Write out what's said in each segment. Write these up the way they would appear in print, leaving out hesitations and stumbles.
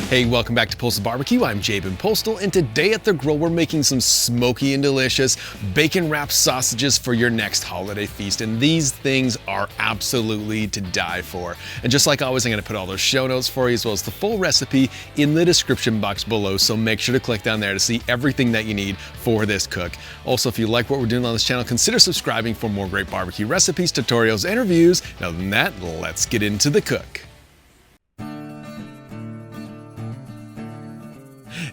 Hey, welcome back to Postal Barbecue. I'm Jabin Postal, and today at the grill we're making some smoky and delicious bacon-wrapped sausages for your next holiday feast, and these things are absolutely to die for. And just like always, I'm going to put all those show notes for you as well as the full recipe in the description box below, so make sure to click down there to see everything that you need for this cook. Also, if you like what we're doing on this channel, consider subscribing for more great barbecue recipes, tutorials, and reviews. Now, other than that, let's get into the cook.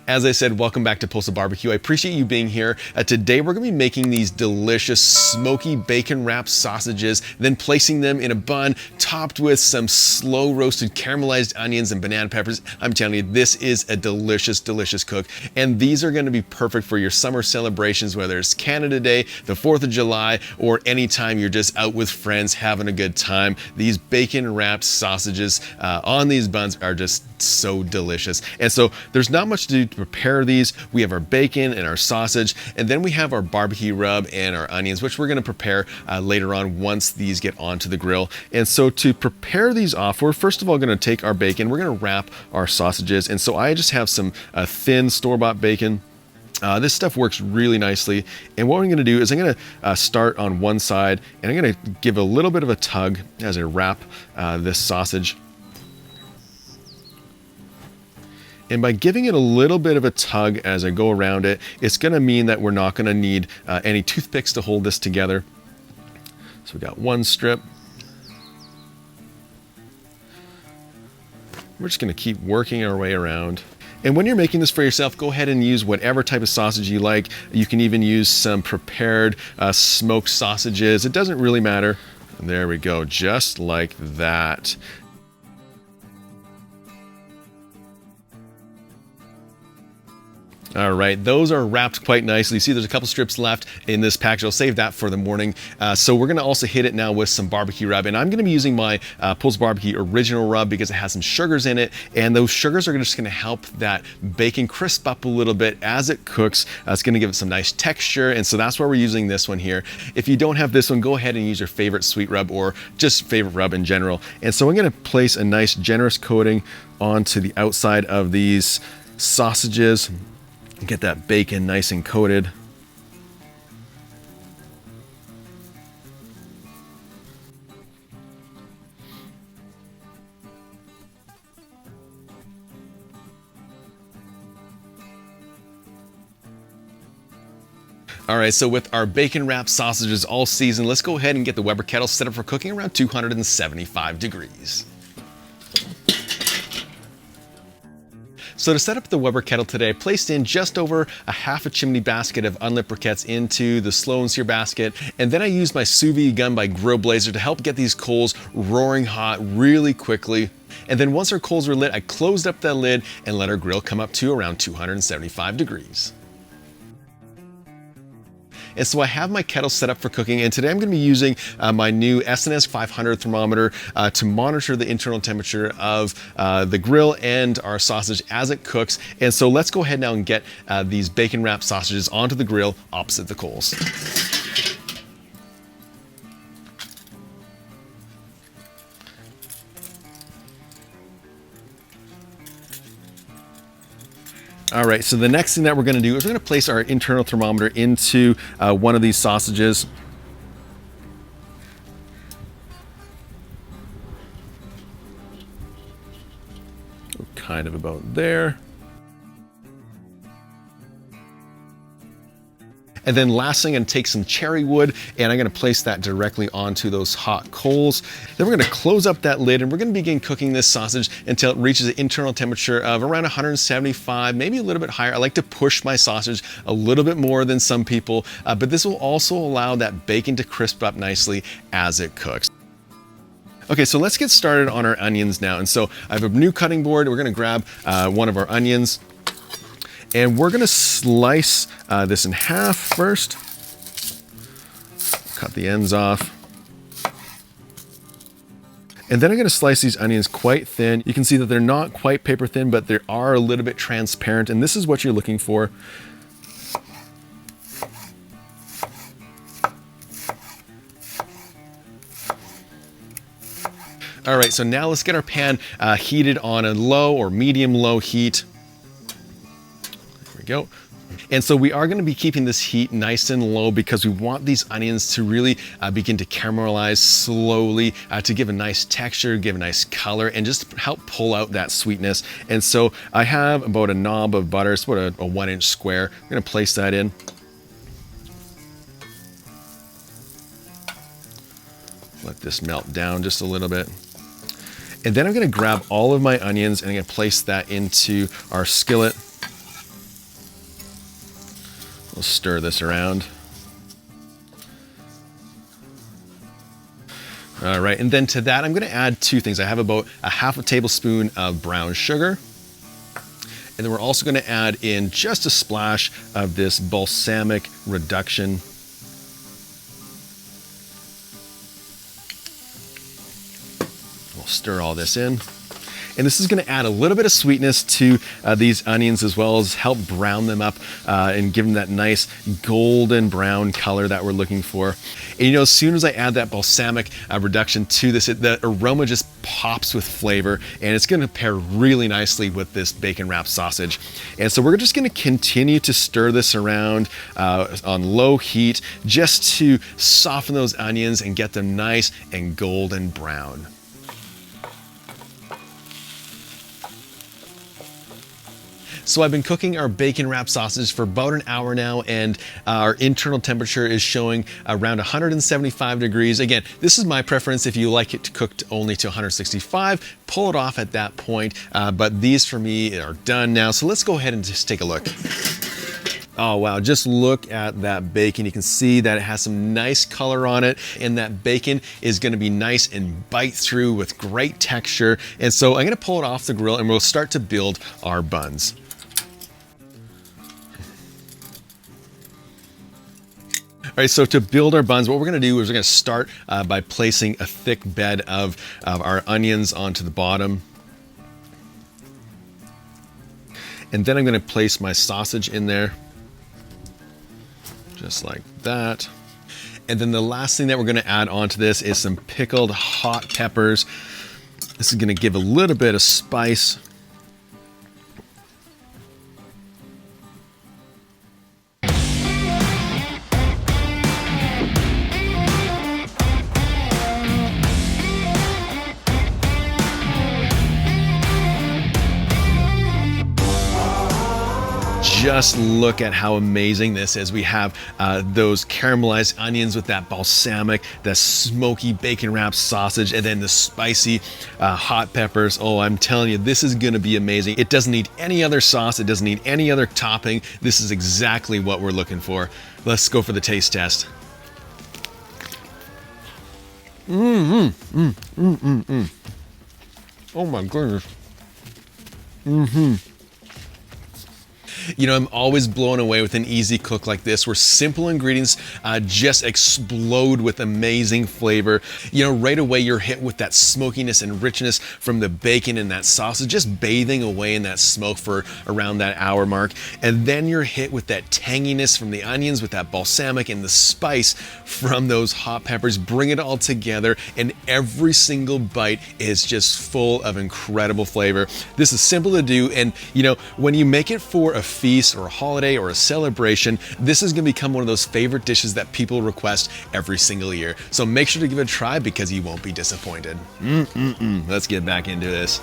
As I said, welcome back to Postal Barbecue. I appreciate you being here. Today we're going to be making these delicious smoky bacon wrapped sausages, then placing them in a bun topped with some slow roasted caramelized onions and banana peppers. I'm telling you, this is a delicious, delicious cook. And these are going to be perfect for your summer celebrations, whether it's Canada Day, the 4th of July, or anytime you're just out with friends having a good time. These bacon wrapped sausages on these buns are just so delicious. And so there's not much to do to prepare these. We have our bacon and our sausage, and then we have our barbecue rub and our onions, which we're going to prepare later on once these get onto the grill. And so to prepare these off, we're first of all going to take our bacon, we're going to wrap our sausages. And so I just have some thin store-bought bacon. This stuff works really nicely, and what I'm going to do is I'm going to start on one side, and I'm going to give a little bit of a tug as I wrap this sausage. And by giving it a little bit of a tug as I go around it, it's going to mean that we're not going to need any toothpicks to hold this together. So we got one strip. We're just going to keep working our way around. And when you're making this for yourself, go ahead and use whatever type of sausage you like. You can even use some prepared smoked sausages. It doesn't really matter. And there we go, just like that. All right, those are wrapped quite nicely. See, there's a couple strips left in this package. I'll save that for the morning. So we're gonna also hit it now with some barbecue rub, and I'm gonna be using my Postal Barbecue Original Rub because it has some sugars in it, and those sugars are just gonna help that bacon crisp up a little bit as it cooks. It's gonna give it some nice texture, and so that's why we're using this one here. If you don't have this one, go ahead and use your favorite sweet rub or just favorite rub in general. And so I'm gonna place a nice generous coating onto the outside of these sausages. Get that bacon nice and coated. All right, so with our bacon wrapped sausages all seasoned, let's go ahead and get the Weber kettle set up for cooking around 275 degrees. So to set up the Weber kettle today, I placed in just over a half a chimney basket of unlit briquettes into the slow and sear basket, and then I used my sous vide gun by Grill Blazer to help get these coals roaring hot really quickly. And then once our coals were lit, I closed up that lid and let our grill come up to around 275 degrees. And so I have my kettle set up for cooking, and today I'm going to be using my new SNS 500 thermometer to monitor the internal temperature of the grill and our sausage as it cooks. And so let's go ahead now and get these bacon wrapped sausages onto the grill opposite the coals. All right, so the next thing that we're gonna do is we're gonna place our internal thermometer into one of these sausages. Kind of about there. And then lastly, I'm gonna take some cherry wood and I'm gonna place that directly onto those hot coals. Then we're gonna close up that lid and we're gonna begin cooking this sausage until it reaches an internal temperature of around 175, maybe a little bit higher. I like to push my sausage a little bit more than some people, but this will also allow that bacon to crisp up nicely as it cooks. Okay, so let's get started on our onions now. And so I have a new cutting board. We're gonna grab one of our onions, and we're gonna slice this in half first. Cut the ends off. And then I'm gonna slice these onions quite thin. You can see that they're not quite paper thin, but they are a little bit transparent, and this is what you're looking for. All right, so now let's get our pan heated on a low or medium-low heat. There we go. And so we are going to be keeping this heat nice and low because we want these onions to really begin to caramelize slowly to give a nice texture, give a nice color, and just help pull out that sweetness. And so I have about a knob of butter, it's about a 1-inch square. I'm going to place that in. Let this melt down just a little bit. And then I'm going to grab all of my onions and I'm going to place that into our skillet. We'll stir this around. All right, and then to that, I'm gonna add 2 things. I have about a half a tablespoon of brown sugar. And then we're also gonna add in just a splash of this balsamic reduction. We'll stir all this in. And this is going to add a little bit of sweetness to these onions, as well as help brown them up and give them that nice golden brown color that we're looking for. And you know, as soon as I add that balsamic reduction to this, the aroma just pops with flavor, and it's going to pair really nicely with this bacon wrapped sausage. And so we're just going to continue to stir this around on low heat just to soften those onions and get them nice and golden brown. So I've been cooking our bacon wrapped sausage for about an hour now, and our internal temperature is showing around 175 degrees. Again, this is my preference. If you like it cooked only to 165, pull it off at that point. But these for me are done now. So let's go ahead and just take a look. Oh wow, just look at that bacon. You can see that it has some nice color on it, and that bacon is gonna be nice and bite through with great texture. And so I'm gonna pull it off the grill and we'll start to build our buns. All right, so to build our buns, what we're gonna do is we're gonna start by placing a thick bed of our onions onto the bottom. And then I'm gonna place my sausage in there, just like that. And then the last thing that we're gonna add onto this is some pickled hot peppers. This is gonna give a little bit of spice. Just look at how amazing this is. We have those caramelized onions with that balsamic, the smoky bacon wrapped sausage, and then the spicy hot peppers. Oh, I'm telling you, this is gonna be amazing. It doesn't need any other sauce. It doesn't need any other topping. This is exactly what we're looking for. Let's go for the taste test. Oh my goodness. You know, I'm always blown away with an easy cook like this, where simple ingredients just explode with amazing flavor. You know, right away you're hit with that smokiness and richness from the bacon and that sausage, just bathing away in that smoke for around that hour mark. And then you're hit with that tanginess from the onions, with that balsamic and the spice from those hot peppers. Bring it all together, and every single bite is just full of incredible flavor. This is simple to do, and you know, when you make it for a feast or a holiday or a celebration, this is going to become one of those favorite dishes that people request every single year. So make sure to give it a try, because you won't be disappointed. Let's get back into this.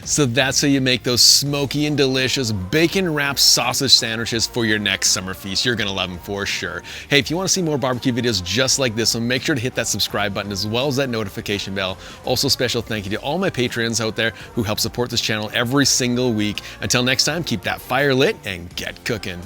So that's how you make those smoky and delicious bacon wrapped sausage sandwiches for your next summer feast. You're gonna love them for sure. Hey, if you wanna see more barbecue videos just like this one, make sure to hit that subscribe button as well as that notification bell. Also, special thank you to all my Patreons out there who help support this channel every single week. Until next time, keep that fire lit and get cooking.